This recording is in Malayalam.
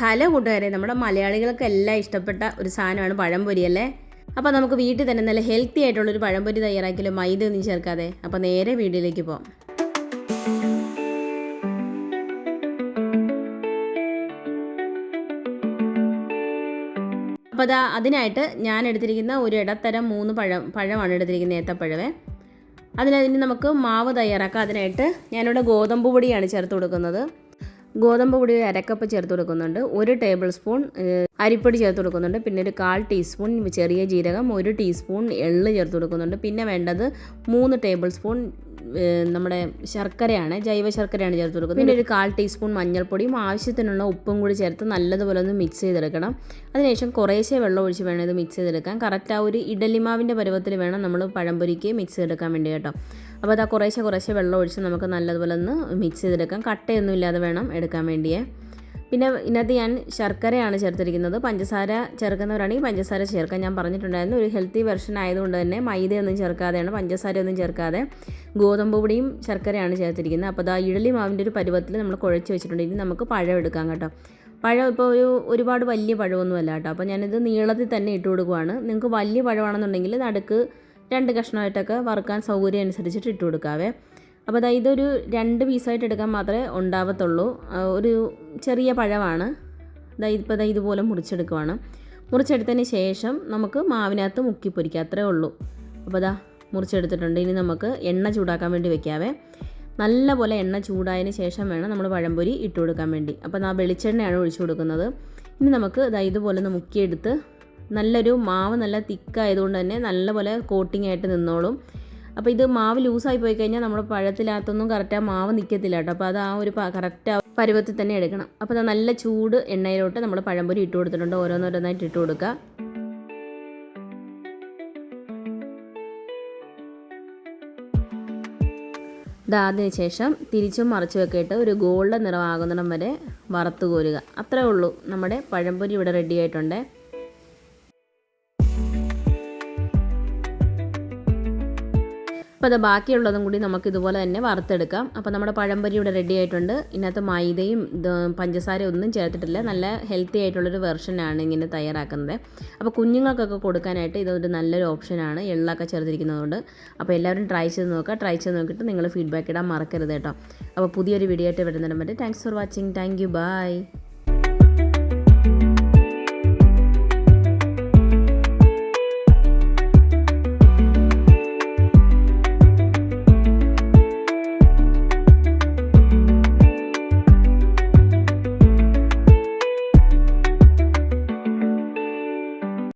ഹലോ കൂട്ടുകാരെ, നമ്മുടെ മലയാളികൾക്കെല്ലാം ഇഷ്ടപ്പെട്ട ഒരു സാധനമാണ് പഴംപൊരി അല്ലേ. അപ്പോൾ നമുക്ക് വീട്ടിൽ തന്നെ നല്ല ഹെൽത്തി ആയിട്ടുള്ളൊരു പഴംപൊരി തയ്യാറാക്കിയാലും മൈദ ഒന്നും ചേർക്കാതെ. അപ്പോൾ നേരെ വീഡിയോയിലേക്ക് പോകാം. അപ്പോൾ അതിനായിട്ട് ഞാൻ എടുത്തിരിക്കുന്ന ഒരു ഇടത്തരം 3 പഴമാണ് എടുത്തിരിക്കുന്നത്, ഏത്തപ്പഴവേ. അതിന് നമുക്ക് മാവ് തയ്യാറാക്കാം. അതിനായിട്ട് ഞാനിവിടെ ഗോതമ്പ് പൊടിയാണ് ചേർത്ത് കൊടുക്കുന്നത്. ഗോതമ്പ് പൊടി 1/2 കപ്പ് ചേർത്ത് കൊടുക്കുന്നുണ്ട്. 1 ടേബിൾ സ്പൂൺ അരിപ്പൊടി ചേർത്ത് കൊടുക്കുന്നുണ്ട്. പിന്നെ ഒരു 1/4 ടീസ്പൂൺ ചെറിയ ജീരകം, 1 ടീസ്പൂൺ എള്ള് ചേർത്ത് കൊടുക്കുന്നുണ്ട്. പിന്നെ വേണ്ടത് 3 ടേബിൾ സ്പൂൺ നമ്മുടെ ശർക്കരയാണ്, ജൈവ ശർക്കരയാണ് ചേർത്ത് കൊടുക്കുന്നത്. പിന്നെ ഒരു 1/4 ടീസ്പൂൺ മഞ്ഞൾപ്പൊടിയും ആവശ്യത്തിനുള്ള ഉപ്പും കൂടി ചേർത്ത് നല്ലതുപോലെ ഒന്ന് മിക്സ് ചെയ്തെടുക്കണം. അതിനുശേഷം കുറേശ്ശെ വെള്ളം ഒഴിച്ച് വേണം ഇത് മിക്സ് ചെയ്തെടുക്കാൻ. കറക്റ്റ് ആ ഒരു ഇഡലിമാവിൻ്റെ പരുവത്തിൽ വേണം നമ്മൾ പഴംപൊരിക്ക് മിക്സ് ചെയ്തെടുക്കാൻ വേണ്ടി കേട്ടോ. അപ്പോൾ അത് കുറേശ്ശെ വെള്ളം ഒഴിച്ച് നമുക്ക് നല്ലതുപോലെ ഒന്ന് മിക്സ് ചെയ്തെടുക്കാം. കട്ടയൊന്നും ഇല്ലാതെ വേണം എടുക്കാൻ വേണ്ടിയേ. പിന്നെ ഇതിനകത്ത് ഞാൻ ശർക്കരയാണ് ചേർത്തിരിക്കുന്നത്. പഞ്ചസാര ചേർക്കുന്നവരാണെങ്കിൽ പഞ്ചസാര ചേർക്കാൻ ഞാൻ പറഞ്ഞിട്ടുണ്ടായിരുന്നു. ഒരു ഹെൽത്തി വെർഷൻ ആയതുകൊണ്ട് തന്നെ മൈദയൊന്നും ചേർക്കാതെയാണ്, പഞ്ചസാരയൊന്നും ചേർക്കാതെ ഗോതമ്പ് പൊടിയും ശർക്കരയാണ് ചേർത്തിരിക്കുന്നത്. അപ്പോൾ ഇഡലി മാവിൻ്റെ ഒരു പരുവത്തിൽ നമ്മൾ കുഴച്ച് വെച്ചിട്ടുണ്ട്. ഇനി നമുക്ക് പഴം എടുക്കാം കേട്ടോ. പഴം ഇപ്പോൾ ഒരുപാട് വലിയ പഴമൊന്നുമല്ല കേട്ടോ. അപ്പോൾ ഞാനിത് നീളത്തിൽ തന്നെ ഇട്ട് കൊടുക്കുവാണ്. നിങ്ങൾക്ക് വലിയ പഴമാണെന്നുണ്ടെങ്കിൽ നടുക്ക് 2 കഷ്ണമായിട്ടൊക്കെ വറുക്കാൻ സൗകര്യം അനുസരിച്ചിട്ട് ഇട്ട് കൊടുക്കാവേ. അപ്പോൾ ഇതൊരു 2 പീസായിട്ട് എടുക്കാൻ മാത്രമേ ഉണ്ടാവത്തുള്ളൂ. ഒരു ചെറിയ പഴമാണ്. ഇപ്പോൾ ഇതുപോലെ മുറിച്ചെടുക്കുവാണ്. മുറിച്ചെടുത്തതിന് ശേഷം നമുക്ക് മാവിനകത്ത് മുക്കി പൊരിക്കുക, അത്രേ ഉള്ളൂ. അപ്പോൾ മുറിച്ചെടുത്തിട്ടുണ്ട്. ഇനി നമുക്ക് എണ്ണ ചൂടാക്കാൻ വേണ്ടി വെക്കാവേ. നല്ലപോലെ എണ്ണ ചൂടായതിന് ശേഷം വേണം നമ്മൾ പഴംപൊരി ഇട്ട് കൊടുക്കാൻ വേണ്ടി. അപ്പോൾ വെളിച്ചെണ്ണയാണ് ഒഴിച്ചു കൊടുക്കുന്നത്. ഇനി നമുക്ക് ഇതുപോലെ ഒന്ന് മുക്കിയെടുത്ത് നല്ലൊരു മാവ് നല്ല തിക്കായതുകൊണ്ട് തന്നെ നല്ലപോലെ കോട്ടിംഗ് ആയിട്ട് നിന്നോളും. അപ്പോൾ ഇത് മാവ് ലൂസായി പോയി കഴിഞ്ഞാൽ നമ്മുടെ പഴത്തിനകത്തൊന്നും കറക്റ്റ് മാവ് നിൽക്കത്തില്ല കേട്ടോ. അപ്പോൾ അത് ആ ഒരു കറക്റ്റ് പരുവത്തിൽ തന്നെ എടുക്കണം. അപ്പോൾ നല്ല ചൂട് എണ്ണയിലോട്ട് നമ്മൾ പഴംപൊരി ഇട്ട് കൊടുത്തിട്ടുണ്ട്. ഓരോന്നോരോന്നായിട്ട് ഇട്ട് കൊടുക്കുക. അതിന് ശേഷം തിരിച്ചും മറിച്ചുമൊക്കെ ഇട്ട് ഒരു ഗോൾഡൻ നിറമാകുന്നിടം വരെ വറുത്ത് കോരുക. അത്രേ ഉള്ളൂ, നമ്മുടെ പഴംപൊരി ഇവിടെ റെഡി ആയിട്ടുണ്ട്. അപ്പോൾ ബാക്കിയുള്ളതും കൂടി നമുക്ക് ഇതുപോലെ തന്നെ വറുത്തെടുക്കാം. അപ്പോൾ നമ്മുടെ പഴംപൊരി ഇവിടെ റെഡി ആയിട്ടുണ്ട്. ഇതിനകത്ത് മൈദയും പഞ്ചസാരയും ഒന്നും ചേർത്തിട്ടില്ല. നല്ല ഹെൽത്തി ആയിട്ടുള്ളൊരു വെർഷനാണ് ഇങ്ങനെ തയ്യാറാക്കുന്നത്. അപ്പോൾ കുഞ്ഞുങ്ങൾക്കൊക്കെ കൊടുക്കാനായിട്ട് ഇതൊരു നല്ലൊരു ഓപ്ഷനാണ്, എള്ളൊക്കെ ചേർത്തിരിക്കുന്നതുകൊണ്ട്. അപ്പോൾ എല്ലാവരും ട്രൈ ചെയ്ത് നോക്കുക. ട്രൈ ചെയ്ത് നോക്കിയിട്ട് നിങ്ങൾ ഫീഡ്ബാക്ക് ഇടാൻ മറക്കരുത് കേട്ടോ. അപ്പോൾ പുതിയൊരു വീഡിയോ ആയിട്ട് വരുന്നതിന് വേണ്ടി thanks for watching. Thank you, by.